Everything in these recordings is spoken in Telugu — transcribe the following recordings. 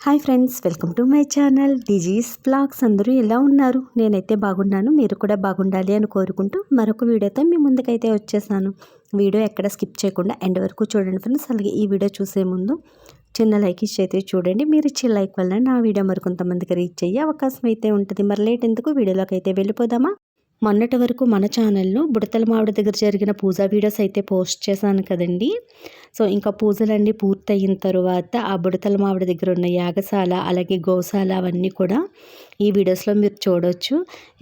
Hi friends, welcome to my channel డిజీస్ బ్లాగ్స్. అందరూ ఎలా ఉన్నారు? నేనైతే బాగున్నాను. మీరు కూడా బాగుండాలి అని కోరుకుంటూ మరొక వీడియోతో మీ ముందుకైతే వచ్చేసాను. వీడియో ఎక్కడ స్కిప్ చేయకుండా ఎండ్ వరకు చూడండి ఫ్రెండ్స్. అలాగే ఈ వీడియో చూసే ముందు చిన్న లైక్ ఇచ్చి అయితే చూడండి. మీరు ఇచ్చే లైక్ వల్ల నా వీడియో మరికొంతమందికి రీచ్ అయ్యే అవకాశం అయితే ఉంటుంది. మరి లేట్ ఎందుకు, వీడియోలోకి అయితే వెళ్ళిపోదామా? మొన్నటి వరకు మన ఛానల్లో బుడతల మావిడి దగ్గర జరిగిన పూజా వీడియోస్ అయితే పోస్ట్ చేశాను కదండి. సో ఇంకా పూజలన్నీ పూర్తయిన తర్వాత ఆ బుడతల మావిడి దగ్గర ఉన్న యాగశాల అలాగే గోశాల అవన్నీ కూడా ఈ వీడియోస్లో మీరు చూడవచ్చు.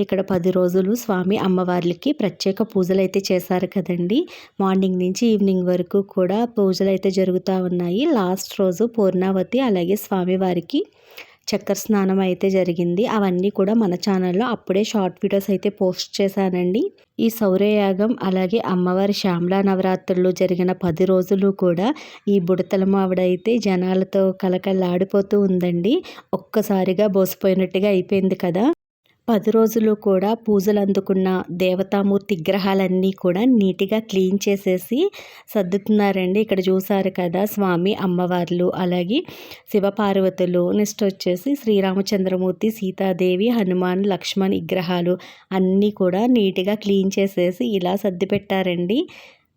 ఇక్కడ 10 రోజులు స్వామి అమ్మవార్లకి ప్రత్యేక పూజలు అయితే చేశారు కదండి. మార్నింగ్ నుంచి ఈవినింగ్ వరకు కూడా పూజలు అయితే జరుగుతూ ఉన్నాయి. లాస్ట్ రోజు పూర్ణావతి అలాగే స్వామివారికి చక్కెర స్నానం అయితే జరిగింది. అవన్నీ కూడా మన ఛానల్లో అప్పుడే షార్ట్ వీడియోస్ అయితే పోస్ట్ చేశానండి. ఈ సౌరయాగం అలాగే అమ్మవారి శ్యామలా నవరాత్రులు జరిగిన 10 రోజులు కూడా ఈ బుడతల మావిడ అయితే జనాలతో కలకల్లాడిపోతూ ఉందండి. ఒక్కసారిగా బోసిపోయినట్టుగా అయిపోయింది కదా. 10 రోజులు కూడా పూజలు అందుకున్న దేవతామూర్తి విగ్రహాలన్నీ కూడా నీట్గా క్లీన్ చేసేసి సర్దుతున్నారండి. ఇక్కడ చూసారు కదా, స్వామి అమ్మవార్లు అలాగే శివపార్వతులు, నెక్స్ట్ వచ్చేసి శ్రీరామచంద్రమూర్తి, సీతాదేవి, హనుమాన్, లక్ష్మణ్ విగ్రహాలు అన్నీ కూడా నీట్గా క్లీన్ చేసేసి ఇలా సర్ది పెట్టారండి.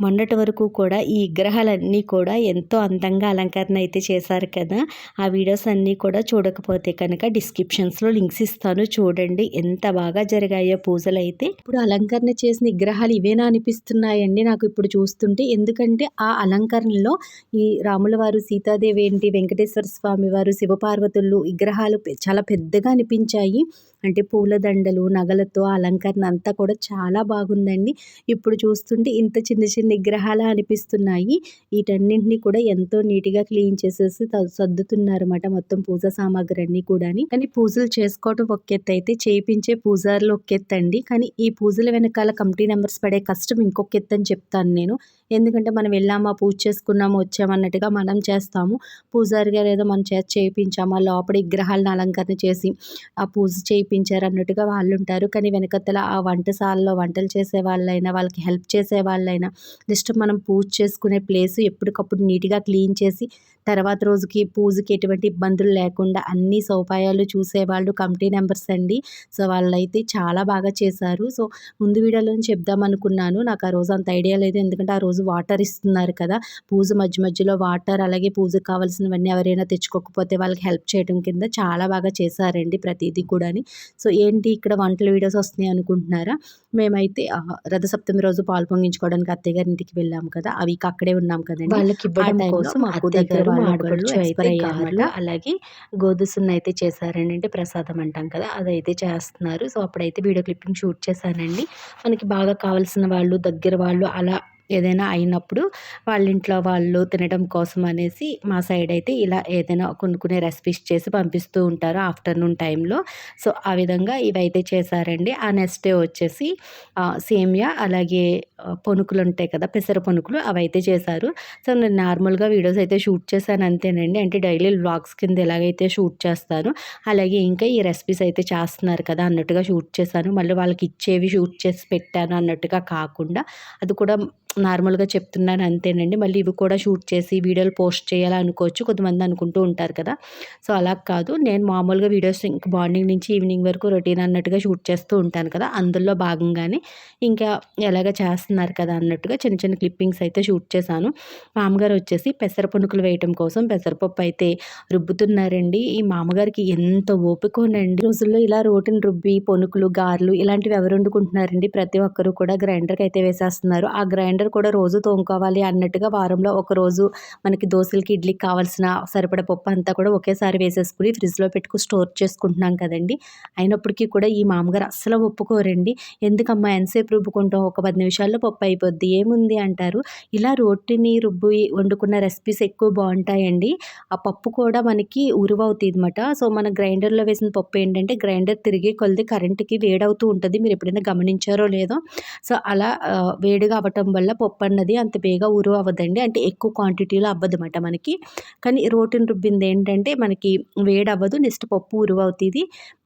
మొన్నటి వరకు కూడా ఈ విగ్రహాలన్నీ కూడా ఎంతో అందంగా అలంకరణ అయితే చేశారు కదా. ఆ వీడియోస్ అన్నీ కూడా చూడకపోతే కనుక డిస్క్రిప్షన్స్లో లింక్స్ ఇస్తాను, చూడండి. ఎంత బాగా జరిగాయో పూజలు అయితే. ఇప్పుడు అలంకరణ చేసిన విగ్రహాలు ఇవేనా అనిపిస్తున్నాయండి నాకు ఇప్పుడు చూస్తుంటే. ఎందుకంటే ఆ అలంకరణలో ఈ రాముల వారు, సీతాదేవి ఏంటి, వెంకటేశ్వర స్వామి వారు, శివపార్వతులు విగ్రహాలు చాలా పెద్దగా అనిపించాయి. అంటే పూలదండలు, నగలతో అలంకరణ అంతా కూడా చాలా బాగుందండి. ఇప్పుడు చూస్తుంటే ఇంత చిన్న చిన్న విగ్రహాలు అనిపిస్తున్నాయి. వీటన్నింటినీ కూడా ఎంతో నీట్గా క్లీన్ చేసేసి సర్దుతున్నారన్నమాట మొత్తం పూజా సామాగ్రి అన్నీ కూడా. కానీ పూజలు చేసుకోవడం ఒక ఎత్తు అయితే చేయించే పూజారులు ఒక ఎత్తు అండి. కానీ ఈ పూజల వెనకాల కమిటీ నెంబర్స్ పడే కష్టం ఇంకొక ఎత్తు అని చెప్తాను నేను. ఎందుకంటే మనం వెళ్ళామా, పూజ చేసుకున్నాము, వచ్చామన్నట్టుగా మనం చేస్తాము. పూజారి గారు ఏదో మన చేత చేయించాము, ఆ లోపల విగ్రహాలను అలంకరణ చేసి ఆ పూజ చేయించారు అన్నట్టుగా వాళ్ళు ఉంటారు. కానీ వెనకతల ఆ వంటశాలలో వంటలు చేసే వాళ్ళైనా, వాళ్ళకి హెల్ప్ చేసే వాళ్ళైనా, జస్ట్ మనం పూజ చేసుకునే ప్లేస్ ఎప్పటికప్పుడు నీట్గా క్లీన్ చేసి తర్వాత రోజుకి పూజకి ఎటువంటి ఇబ్బందులు లేకుండా అన్ని సౌకర్యాలు చూసేవాళ్ళు కమిటీ మెంబర్స్ అండి. సో వాళ్ళైతే చాలా బాగా చేశారు. సో ముందు వీడియోలో చెప్దాం అనుకున్నాను, నాకు ఆ రోజు అంత ఐడియా లేదు. ఎందుకంటే ఆ రోజు వాటర్ ఇస్తున్నారు కదా, పూజ మధ్యలో వాటర్ అలాగే పూజకు కావాల్సినవన్నీ ఎవరైనా తెచ్చుకోకపోతే వాళ్ళకి హెల్ప్ చేయడం కింద చాలా బాగా చేశారండి ప్రతిదీ కూడా. సో ఏంటి ఇక్కడ వంటల వీడియోస్ వస్తున్నాయి అనుకుంటున్నారా? మేమైతే రథసప్తమి రోజు పాలు పొంగించుకోవడానికి అత్తయ్య గారి ఇంటికి వెళ్ళాము కదా, అవి అక్కడే ఉన్నాం కదండి. వాళ్ళకి ఇవ్వడం కోసం మాకు దగ్గర ఆడపడుచు అయితే గారెలు అలాగే గోధుసున్న అయితే చేశారండి. అంటే ప్రసాదం అంటాం కదా, అదైతే చేస్తున్నారు. సో అప్పుడైతే వీడియో క్లిప్పింగ్ షూట్ చేశానండి. మనకి బాగా కావాల్సిన వాళ్ళు, దగ్గర వాళ్ళు అలా ఏదైనా అయినప్పుడు వాళ్ళ ఇంట్లో వాళ్ళు తినడం కోసం అనేసి మా సైడ్ అయితే ఇలా ఏదైనా కొనుక్కునే రెసిపీస్ చేసి పంపిస్తూ ఉంటారు ఆఫ్టర్నూన్ టైంలో. సో ఆ విధంగా ఇవైతే చేశారండి. ఆ నెక్స్ట్ డే వచ్చేసి సేమియా అలాగే పొనుకులు ఉంటాయి కదా, పెసర పొనుకులు, అవైతే చేశారు. సో నేను నార్మల్గా వీడియోస్ అయితే షూట్ చేశాను అంతేనండి. అంటే డైలీ వ్లాగ్స్ కింద ఎలాగైతే షూట్ చేస్తాను అలాగే ఇంకా ఈ రెసిపీస్ అయితే చేస్తున్నారు కదా అన్నట్టుగా షూట్ చేశాను. మళ్ళీ వాళ్ళకి ఇచ్చేవి షూట్ చేసి పెట్టాను అన్నట్టుగా కాకుండా అది కూడా నార్మల్గా చెప్తున్నాను అంతేనండి. మళ్ళీ ఇవి కూడా షూట్ చేసి వీడియోలు పోస్ట్ చేయాలనుకోవచ్చు, కొంతమంది అనుకుంటూ ఉంటారు కదా. సో అలా కాదు, నేను మామూలుగా వీడియోస్ ఇంక మార్నింగ్ నుంచి ఈవినింగ్ వరకు రొటీన్ అన్నట్టుగా షూట్ చేస్తూ ఉంటాను కదా, అందులో భాగంగానే ఇంకా ఎలాగ చేస్తున్నారు కదా అన్నట్టుగా చిన్న చిన్న క్లిప్పింగ్స్ అయితే షూట్ చేశాను. మామగారు వచ్చేసి పెసర పునుకులు వేయటం కోసం పెసరపప్పు అయితే రుబ్బుతున్నారండి. ఈ మామగారికి ఎంత ఓపికనండి. రోజుల్లో ఇలా రోటిని రుబ్బి పొనుకులు, గారెలు ఇలాంటివి ఎవరు వండుకుంటున్నారండి? ప్రతి ఒక్కరు కూడా గ్రైండర్కి అయితే వేసేస్తున్నారు. ఆ గ్రైండర్ కూడా రోజు తోముకోవాలి అన్నట్టుగా వారంలో ఒక రోజు మనకి దోశలకి, ఇడ్లీకి కావాల్సిన సరిపడ పప్పు అంతా కూడా ఒకేసారి వేసేసుకుని ఫ్రిడ్జ్లో పెట్టుకుని స్టోర్ చేసుకుంటున్నాం కదండి. అయినప్పటికీ కూడా ఈ మామగారు అస్సలు ఒప్పుకోరండి. ఎందుకమ్మా ఎంతసేపు రుబ్బుకుంటాం, ఒక 10 నిమిషాల్లో పప్పు అయిపోద్ది, ఏముంది అంటారు. ఇలా రోటిని రుబ్బి వండుకున్న రెసిపీస్ ఎక్కువ బాగుంటాయండి. ఆ పప్పు కూడా మనకి ఉరువవుతుంది అనమాట. సో మన గ్రైండర్లో వేసిన పప్పు ఏంటంటే గ్రైండర్ తిరిగి కొలిది కరెంటుకి వేడవుతూ ఉంటుంది. మీరు ఎప్పుడైనా గమనించారో లేదో. సో అలా వేడిగా అవ్వటం వల్ల పప్పు అన్నది అంత బేగా ఉరువు అవ్వదండి. అంటే ఎక్కువ క్వాంటిటీలో అవ్వదన్నమాట మనకి. కానీ రోటిని రుబ్బింది ఏంటంటే మనకి వేడి అవ్వదు, నెక్స్ట్ పప్పు ఉరువు అవుతుంది.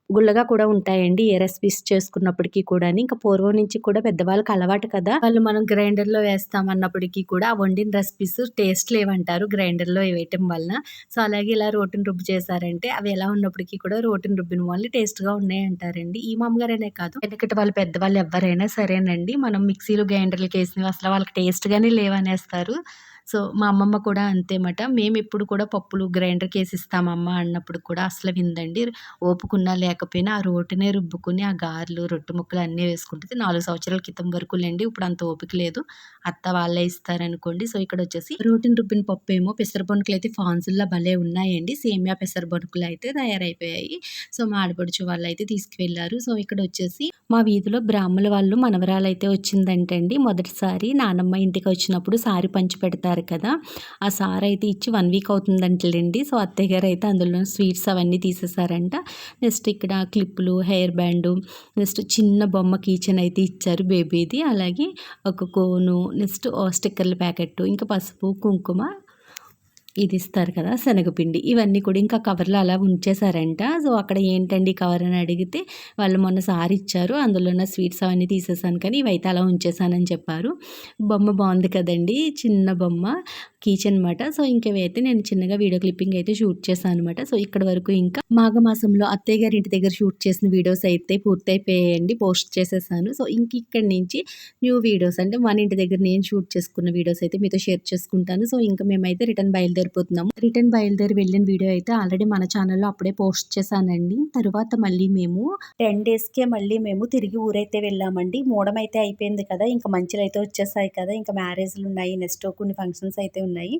గుల్లగా కూడా ఉంటాయండి ఏ రెసిపీస్ చేసుకున్నప్పటికీ కూడా. ఇంకా పూర్వం నుంచి కూడా పెద్దవాళ్ళకి అలవాటు కదా! వాళ్ళు మనం గ్రైండర్‌లో వేస్తామన్నప్పటికీ కూడా ఆ వండిన రెసిపీస్ టేస్ట్ లేవంటారు గ్రైండర్‌లో వేయటం వలన. సో, అలాగే ఇలా రోటిని రుబ్బు చేశారంటే అవి ఎలా ఉన్నప్పటికీ కూడా రోటిని రుబ్బిన వాళ్ళు టేస్ట్‌గా ఉన్నాయంటారండి. ఈ మామగారనే కాదు వెనకటి వాళ్ళు పెద్దవాళ్ళు ఎవ్వరైనా సరేనండి. మనం మిక్సీలు, గ్రైండర్‌లకేసినవి అసలు వాళ్ళకి టేస్ట్‌గానే లేవనేస్తారు. సో, మా అమ్మమ్మ కూడా అంతే మాట. మేమెప్పుడు కూడా పప్పులు గ్రైండర్‌కేసిస్తామమ్మ అన్నప్పుడు కూడా అసలు వినదండి. ఓపికున్నా లేకపోయినా ఆ రోటినే రుబ్బుకొని ఆ గారెలు, రొట్టె ముక్కలు అన్నీ వేసుకుంటది. 4 సంవత్సరాల క్రితం వరకులెండి. ఇప్పుడు అంత ఓపిక లేదు. అత్త వాళ్ళే ఇస్తారనుకోండి. సో, ఇక్కడొచ్చేసి రోటిని రుబ్బిన పప్పేమో పెసర బొనుకులైతే ఫాన్సుల్లా భలే ఉన్నాయండి. సేమియా పెసర బొనుకులైతే తయారైపోయాయి. సో, మా ఆడపడుచు వాళ్ళైతే తీసుకువెళ్లారు. సో, ఇక్కడొచ్చేసి మా వీధిలో బ్రాహ్మణుల వాళ్ళు మనవరాలైతే వచ్చిందంటండి. మొదటిసారి నానమ్మ ఇంటికొచ్చినప్పుడు సారీ పంచిపెడతారు కదా! ఆ సారైతే ఇచ్చి 1 వీక్ అవుతుందంటలెండి. సో, అత్తయ్య గారైతే అందులో స్వీట్స్ అవన్నీ తీసేసారంట. నెక్స్ట్ ఇక్కడ క్లిప్పులు, హెయిర్ బ్యాండు, నెక్స్ట్ చిన్న బొమ్మ కీచెయిన్ అయితే ఇచ్చారు బేబీది. అలాగే ఒక కోను, నెక్స్ట్ స్టిక్కర్ల ప్యాకెట్టు, ఇంకా పసుపు, కుంకుమ ఇది ఇస్తారు కదా! శనగపిండి. ఇవన్నీ కూడా ఇంకా కవర్‌లో అలా ఉంచేసారంట. సో, అక్కడ ఏంటండి కవర్ అని అడిగితే, వాళ్ళు మొన్న సారీ ఇచ్చారు. అందులో ఉన్న స్వీట్స్ అవన్నీ తీసేసాను కానీ, ఇవైతే అలా ఉంచేసానని చెప్పారు. బొమ్మ బావుంది కదండీ! చిన్న బొమ్మ కీచెయిన్ మాట. సో, ఇంక ఇవైతే నేను చిన్నగా వీడియో క్లిప్పింగ్ అయితే షూట్ చేశాననమాట. సో, ఇక్కడి వరకు ఇంకా మాఘమాసంలో అత్తయ్య గారి ఇంటి దగ్గర షూట్ చేసిన వీడియోస్ అయితే పూర్తయిపోయాయండి. పోస్ట్ చేసేసాను. సో, ఇంక ఇక్కడి నుంచి న్యూ వీడియోస్ అంటే మన ఇంటి దగ్గర నేను షూట్ చేసుకున్న వీడియోస్ అయితే మీతో షేర్ చేసుకుంటాను. సో, ఇంక మేమైతే రిటర్న్ బయలుదేరిపోతున్నాము. రిటర్న్ బయలుదేరి వెళ్ళిన వీడియో అయితే ఆల్రెడీ మన ఛానల్‌లో అప్పుడే పోస్ట్ చేశానండి. తరువాత మళ్ళీ మేము 10 డేస్‌కే మళ్ళీ మేము తిరిగి ఊరైతే వెళ్ళామండి. మూడమైతే అయిపోయింది కదా! ఇంక మంచులైతే వచ్చేసాయి కదా! ఇంక మ్యారేజ్‌లున్నాయి. నెక్స్ట్ కొన్ని ఫంక్షన్స్ అయితే ఉన్నాయి.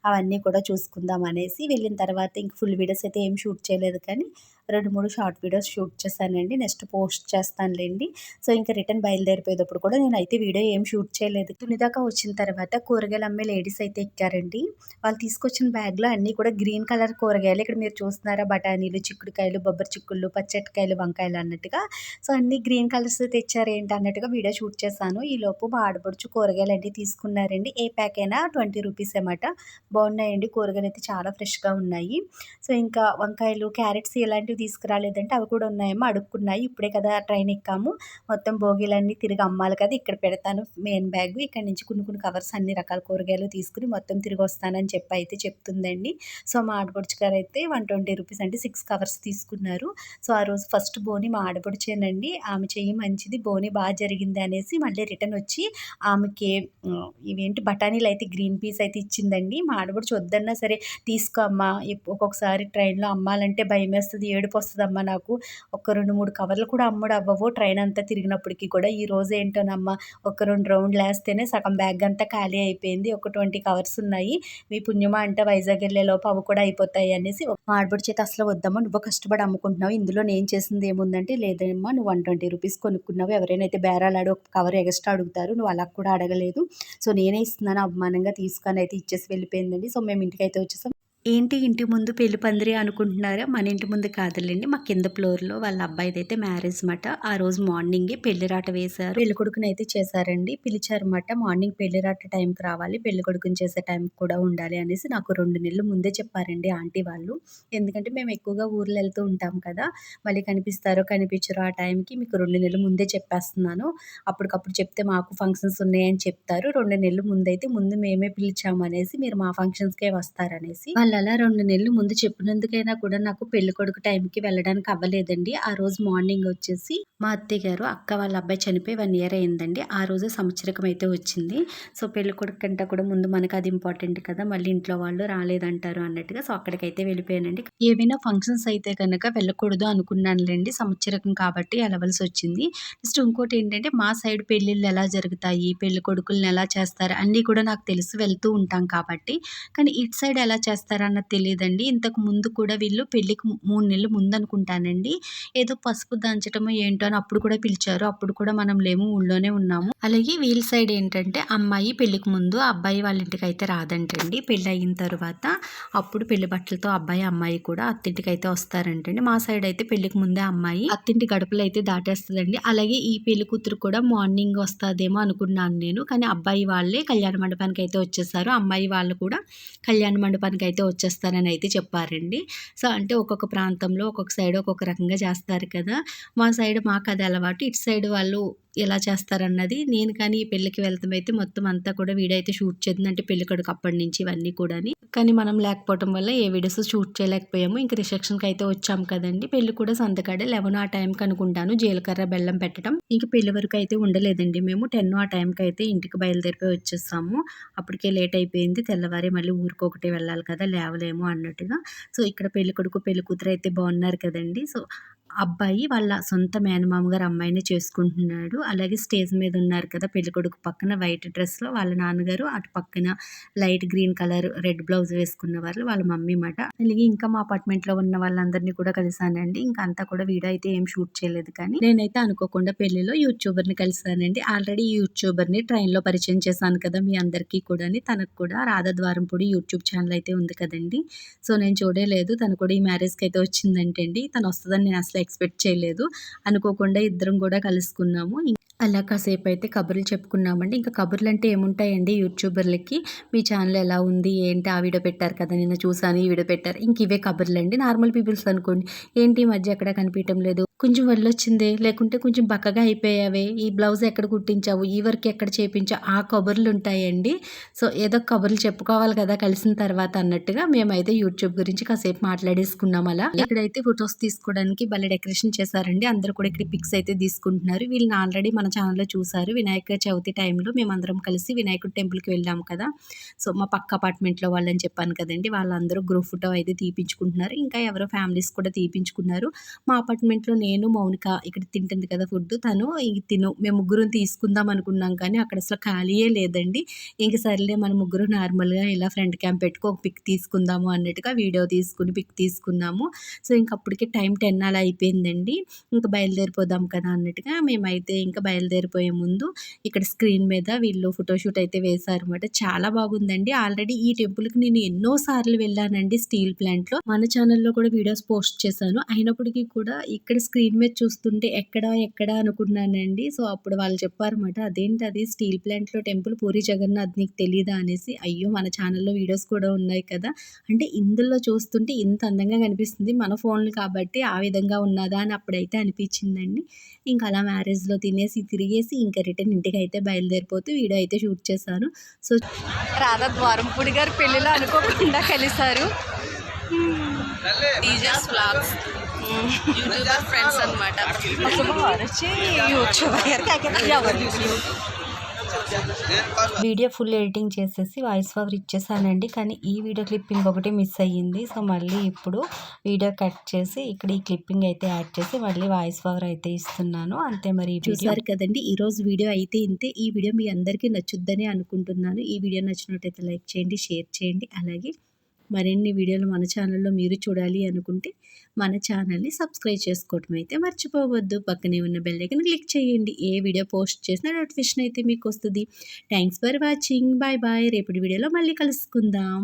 అవన్నీ కూడా చూసుకుందాం అనేసి వెళ్ళిన తర్వాత ఇంక ఫుల్ వీడియోస్ అయితే ఏం షూట్ చేయలేదు కానీ 2, 3 షార్ట్ వీడియోస్ షూట్ చేశానండి. నెక్స్ట్ పోస్ట్ చేస్తానులెండి. సో, ఇంక రిటర్న్ బయలుదేరిపోయేటప్పుడు కూడా నేనైతే వీడియో ఏం షూట్ చేయలేదు. తునిదాకా వచ్చిన తర్వాత కూరగాయలు అమ్మే లేడీస్ అయితే ఎక్కారండి. వాళ్ళు తీసుకొచ్చిన బ్యాగ్‌లో అన్నీ కూడా గ్రీన్ కలర్ కూరగాయలు. ఇక్కడ మీరు చూస్తున్నారా బఠానీలు, చిక్కుడుకాయలు, బొబ్బరి చిక్కుళ్ళు, పచ్చటికాయలు, వంకాయలు అన్నట్టుగా. సో, అన్నీ గ్రీన్ కలర్స్ తెచ్చారేంటి అన్నట్టుగా వీడియో షూట్ చేశాను. ఈలోపు మా ఆడపడుచు కూరగాయలన్నీ తీసుకున్నారండి. ఏ ప్యాక్ అయినా 20 రూపీసే మాట. బాగున్నాయండి కూరగాయలైతే చాలా ఫ్రెష్‌గా ఉన్నాయి. సో, ఇంకా వంకాయలు, క్యారెట్స్ ఇలాంటివి తీసుకురాలేదంటే అవి కూడా ఉన్నాయేమో అడుక్కున్నాయి. ఇప్పుడే కదా ట్రైన్ ఎక్కాము. మొత్తం బోగీలన్నీ తిరిగి అమ్మాలి కదా! ఇక్కడ పెడతాను మెయిన్ బ్యాగ్. ఇక్కడి నుంచి కొన్ని కవర్స్ అన్ని రకాల కూరగాయలు తీసుకొని మొత్తం తిరిగొస్తానని చెప్పి అయితే చెప్తుందండి. సో, మా ఆడపడుచు గారైతే 120 రూపీస్ అంటే 6 కవర్స్ తీసుకున్నారు. సో, ఆ రోజు ఫస్ట్ బోని మా ఆడపడుచేనండి. ఆమె చెయ్యి మంచిది బోని జరిగింది అనేసి మళ్ళీ రిటర్న్ వచ్చి ఆమెకి ఇవేంటి బఠానీలయితే గ్రీన్ పీస్ అయితే ఇచ్చిందండి. మా ఆడపడుచు వద్దన్నా సరే తీసుకో అమ్మా ఒక్కొక్కసారి ట్రైన్‌లో అమ్మాలంటే భయమేస్తది. ఏడుపొస్తదమ్మా నాకు. ఒక 2, 3 కవర్లు కూడా అవ్వవు ట్రైన్ అంతా తిరిగినప్పటికి కూడా. ఈ రోజు ఏంటోనమ్మా ఒక 2 రౌండ్‌లేస్తేనే సగం బ్యాగ్ అంతా ఖాళీ అయిపోయింది. ఒక 20 కవర్స్ ఉన్నాయి. మీ పుణ్యమా అంటే వైజాగ్ ఎళ్ళేలోపు అవి కూడా అయిపోతాయి అనేసి మా ఆడపడుచు అయితే అసలు వద్దమ్మా నువ్వు కష్టపడి అమ్ముకుంటున్నావు. ఇందులో నేను చేసింది ఏముందంటే లేదమ్మా నువ్వు 120 రూపీస్ కొనుక్కున్నావు. ఎవరైనా అయితే బేరాలాడి ఒక కవర్ ఎగస్ట్రా అడుగుతారు. నువ్వు అలా కూడా అడగలేదు. సో, నేనే ఇస్తున్నాను అవమానంగా తీసుకొని అయితే ఇచ్చేసి వెళ్ళిపోయిందండి. సో, మేము ఇంటికైతే వచ్చేసాం. ఏంటి ఇంటి ముందు పెళ్లి పందిరి అనుకుంటున్నారా? మన ఇంటి ముందు కాదులెండి. మా కింద ఫ్లోర్‌లో వాళ్ళ అబ్బాయిదైతే మ్యారేజ్ మాట. ఆ రోజు మార్నింగే పెళ్లిరాట వేశారు. పెళ్ళికొడుకునైతే చేశారండి. పిలిచారన్నమాట. మార్నింగ్ పెళ్లిరాట టైంకి రావాలి. పెళ్ళికొడుకుని చేసే టైంకి కూడా ఉండాలి అనేసి నాకు 2 నెలలు ముందే చెప్పారండి ఆంటీ వాళ్ళు. ఎందుకంటే మేము ఎక్కువగా ఊర్లు వెళ్తూ ఉంటాం కదా! మళ్ళీ కనిపిస్తారో కనిపించరో ఆ టైంకి మీకు 2 నెలలు ముందే చెప్పేస్తున్నాను. అప్పటికప్పుడు చెప్తే మాకు ఫంక్షన్స్ ఉన్నాయని చెప్తారు. 2 నెలలు ముందైతే ముందు మేమే పిలిచాము అనేసి మీరు మా ఫంక్షన్స్‌కే వస్తారనేసి వాళ్ళలా 2 నెలలు ముందు చెప్పినందుకైనా కూడా నాకు పెళ్ళికొడుకు టైంకి వెళ్ళడానికి అవ్వలేదండి. ఆ రోజు మార్నింగ్ వచ్చేసి మా అత్తయ్య గారు అక్క వాళ్ళ అబ్బాయి చనిపోయి 1 ఇయర్ అయిందండి. ఆ రోజు సంవత్సరకం అయితే వచ్చింది. సో, పెళ్ళికొడుకు కంటే కూడా ముందు మనకు అది ఇంపార్టెంట్ కదా! మళ్ళీ ఇంట్లో వాళ్ళు రాలేదంటారు అన్నట్టుగా. సో, అక్కడికైతే వెళ్ళిపోయానండి. ఏవైనా ఫంక్షన్స్ అయితే గనక వెళ్ళకూడదు అనుకున్నానులెండి. సంవత్సరకం కాబట్టి ఎళ్ళవలసొచ్చింది. నెక్స్ట్ ఇంకోటేంటంటే మా సైడ్ పెళ్ళిళ్ళు ఎలా జరుగుతాయి, పెళ్ళికొడుకుల్ని ఎలా చేస్తారు అన్నీ కూడా నాకు తెలుసు వెళ్తూ ఉంటాం కాబట్టి. కానీ ఇటు సైడ్ ఎలా చేస్తారన్నది తెలీదండి. ఇంతకు ముందు కూడా వీళ్ళు పెళ్ళికి 3 నెలలు ముందనుకుంటానండి. ఏదో పసుపు దంచటమో ఏంటో అని అప్పుడు కూడా పిలిచారు. అప్పుడు కూడా మనం లేము ఊళ్ళోనే ఉన్నాము. అలాగే వీళ్ళ సైడ్ ఏంటంటే అమ్మాయి పెళ్ళికి ముందు అబ్బాయి వాళ్ళ ఇంటికైతే రాదంటండి. పెళ్లి అయిన తర్వాత అప్పుడు పెళ్లి బట్టలతో అబ్బాయి, అమ్మాయి కూడా అత్తింటికైతే వస్తారంటండి. మా సైడ్ అయితే పెళ్ళికి ముందే అమ్మాయి అత్తింటి గడపలు అయితే దాటేస్తదండి. అలాగే ఈ పెళ్లి కూతురు కూడా మార్నింగ్ వస్తాదేమో అనుకున్నాను నేను. కానీ అబ్బాయి వాళ్ళే కళ్యాణ మండపానికి అయితే వచ్చేసారు. అమ్మాయి వాళ్ళు కూడా కళ్యాణ మండపానికి అయితే వచ్చేస్తారని అయితే చెప్పారండి. సో, అంటే ఒక్కొక్క ప్రాంతంలో ఒక్కొక్క సైడ్ ఒక్కొక్క రకంగా చేస్తారు కదా! మా సైడ్ మాకది అలవాటు. ఇటు సైడ్ వాళ్ళు ఎలా చేస్తారన్నది నేను కానీ ఈ పెళ్ళికి వెళ్తామైతే మొత్తం అంతా కూడా వీడియో అయితే షూట్ చేసింది. అంటే పెళ్ళికొడుకు అప్పటి నుంచి ఇవన్నీ కూడాని. కానీ మనం లేకపోవటం వల్ల ఏ వీడియోస్ షూట్ చేయలేకపోయాము. ఇంక రిసెప్షన్‌కి అయితే వచ్చాం కదండీ! పెళ్లి కూడా సందకాడే 11 ఆ టైంకి అనుకుంటాను జీలకర్ర, బెల్లం పెట్టడం. ఇంక పెళ్లి వరకు అయితే ఉండలేదండి మేము. 10 ఆ టైంకి అయితే ఇంటికి బయలుదేరిపోయి వచ్చేసాము. అప్పటికే లేట్ అయిపోయింది. తెల్లవారి మళ్ళీ ఊరికొకటే వెళ్ళాలి కదా! లేవలేము అన్నట్టుగా. సో, ఇక్కడ పెళ్ళికొడుకు, పెళ్ళికూతురు అయితే బాగున్నారు కదండీ! సో, అబ్బాయి వాళ్ళ సొంత మేనమామ గారు అమ్మాయిని చేసుకుంటున్నాడు. అలాగే స్టేజ్ మీద ఉన్నారు కదా! పెళ్ళికొడుకు పక్కన వైట్ డ్రెస్‌లో వాళ్ళ నాన్నగారు, అటు పక్కన light green colour red blouse వేసుకున్న వాళ్ళు వాళ్ళ మమ్మీ మాట. అలాగే ఇంకా మా అపార్ట్మెంట్‌లో ఉన్న వాళ్ళందరిని కూడా కలిసానండి. ఇంకా అంతా కూడా వీడియో అయితే ఏం షూట్ చేయలేదు కానీ, నేనైతే అనుకోకుండా పెళ్ళిలో యూట్యూబర్‌ని కలిసానండి. ఆల్రెడీ ఈ యూట్యూబర్‌ని ట్రైన్‌లో పరిచయం చేశాను కదా! మీ అందరికీ కూడాని. తనకు కూడా రాధాద్వారంపూడి యూట్యూబ్ ఛానల్ అయితే ఉంది కదండీ! సో, నేను చూడలేదు. తను కూడా ఈ మ్యారేజ్‌కి అయితే వచ్చిందంటండి. తను వస్తదని నేను అసలు ఎక్స్‌పెక్ట్ చేయలేదు. అనుకోకుండా ఇద్దరం కూడా కలుసుకున్నాము. అలా కాసేపయితే కబుర్లు చెప్పుకున్నామండి. ఇంకా కబుర్లంటే ఏముంటాయండి యూట్యూబర్‌లకి. మీ ఛానల్ ఎలా ఉంది? ఏంటి? ఆ వీడియో పెట్టారు కదా! నిన్న చూసాను. ఈ వీడియో పెట్టారు. ఇంక ఇవే కబుర్లండి. నార్మల్ పీపుల్స్ అనుకోండి. ఏంటి ఈ మధ్య ఎక్కడ కనిపియటం లేదు. కొంచెం ఒళ్ళొచ్చిందే, లేకుంటే కొంచెం బక్కగా అయిపోయావే, ఈ బ్లౌజ్ ఎక్కడ కుట్టించావు? ఈ వర్క్ ఎక్కడ చేపించావు? ఆ కబుర్లుంటాయండి. సో, ఏదో కబుర్లు చెప్పుకోవాలి కదా! కలిసిన తర్వాత అన్నట్టుగా మేమైతే యూట్యూబ్ గురించి కాసేపు మాట్లాడేసుకున్నాం అలా. ఇక్కడైతే ఫోటోస్ తీసుకోవడానికి భలే డెకరేషన్ చేశారండి. అందరూ కూడా ఇక్కడ పిక్స్ అయితే తీసుకుంటున్నారు. వీళ్ళని ఆల్రెడీ మన ఛానల్‌లో చూసారు. వినాయక చవితి టైంలో మేమందరం కలిసి వినాయకుడి టెంపుల్‌కి వెళ్ళాము కదా! సో, మా పక్క అపార్ట్మెంట్‌లో వాళ్ళని చెప్పాను కదండీ! వాళ్ళందరూ గ్రూప్ ఫోటో అయితే తీపించుకుంటున్నారు. ఇంకా ఎవరో ఫ్యామిలీస్ కూడా తీపించుకున్నారు. మా అపార్ట్మెంట్‌లో నేను, మౌనిక ఇక్కడ తింటుంది కదా ఫుడ్డు. తను, తిను మేము ముగ్గురం తీసుకుందాం అనుకున్నాం కానీ అక్కడ అసలు ఖాళీయే లేదండి. ఇంక సర్లే మన ముగ్గురు నార్మల్‌గా ఇలా ఫ్రంట్ క్యామ్ పెట్టుకో ఒక పిక్ తీసుకుందాము అన్నట్టుగా వీడియో తీసుకొని పిక్ తీసుకున్నాము. సో, ఇంక అప్పటికే టైం 10 అలా అయిపోయిందండి. ఇంక బయలుదేరిపోదాం కదా అన్నట్టుగా మేమైతే ఇంకా బయలుదేరిపోయే ముందు ఇక్కడ స్క్రీన్ మీద వీళ్ళు ఫోటోషూట్ అయితే వేశారన్నమాట. చాలా బాగుందండి. ఆల్రెడీ ఈ టెంపుల్‌కి నేను ఎన్నో సార్లు వెళ్ళానండి స్టీల్ ప్లాంట్‌లో. మన ఛానల్‌లో కూడా వీడియోస్ పోస్ట్ చేశాను. అయినప్పటికీ కూడా ఇక్కడ స్క్రీన్ మీద చూస్తుంటే ఎక్కడ అనుకున్నానండి. సో, అప్పుడు వాళ్ళు చెప్పారన్నమాట. అదేంటది స్టీల్ ప్లాంట్‌లో టెంపుల్ పూరి జగన్నాథ్ నీకు తెలీదా అనేసి. అయ్యో! మన ఛానల్‌లో వీడియోస్ కూడా ఉన్నాయి కదా! అంటే ఇందులో చూస్తుంటే ఇంత అందంగా కనిపిస్తుంది. మన ఫోన్‌లు కాబట్టి ఆ విధంగా ఉన్నదా అని అప్పుడైతే అనిపించిందండి. ఇంకా అలా మ్యారేజ్‌లో తినేసి, తిరిగేసి ఇంకా రిటర్న్ ఇంటికైతే బయలుదేరిపోతూ వీడియో అయితే షూట్ చేశాను. సో, రాధా ద్వారంపూడి గారి పెళ్ళిలో అనుకోకుండా కలిసారు. డీజేస్ వ్లాగ్స్ యూట్యూబర్ ఫ్రెండ్స్ అన్నమాట. వీడియో ఫుల్ ఎడిటింగ్ చేసేసి వాయిస్ ఓవర్ ఇచ్చేసానండి. కానీ ఈ వీడియో క్లిప్పింగ్ ఒకటి మిస్ అయ్యింది. సో, మళ్ళీ ఇప్పుడు వీడియో కట్ చేసి ఇక్కడ ఈ క్లిప్పింగ్ అయితే యాడ్ చేసి మళ్ళీ వాయిస్ ఓవర్ అయితే ఇస్తున్నాను. అంతే మరి చూసారు కదండి. ఈరోజు వీడియో అయితే ఇంతే. ఈ వీడియో మీ అందరికీ నచ్చుద్దని అనుకుంటున్నాను. ఈ వీడియో నచ్చినట్టయితే లైక్ చేయండి, షేర్ చేయండి. అలాగే మరిన్ని వీడియోలు మన ఛానల్‌లో మీరు చూడాలి అనుకుంటే మన ఛానల్‌ని సబ్స్క్రైబ్ చేసుకోవటం అయితే మర్చిపోవద్దు. పక్కనే ఉన్న బెల్ ఐకాన్ క్లిక్ చేయండి. ఏ వీడియో పోస్ట్ చేసినా నోటిఫికేషన్ అయితే మీకు వస్తది. Thanks for watching. Bye bye. రేపటి వీడియోలో మళ్ళీ కలుసుకుందాం.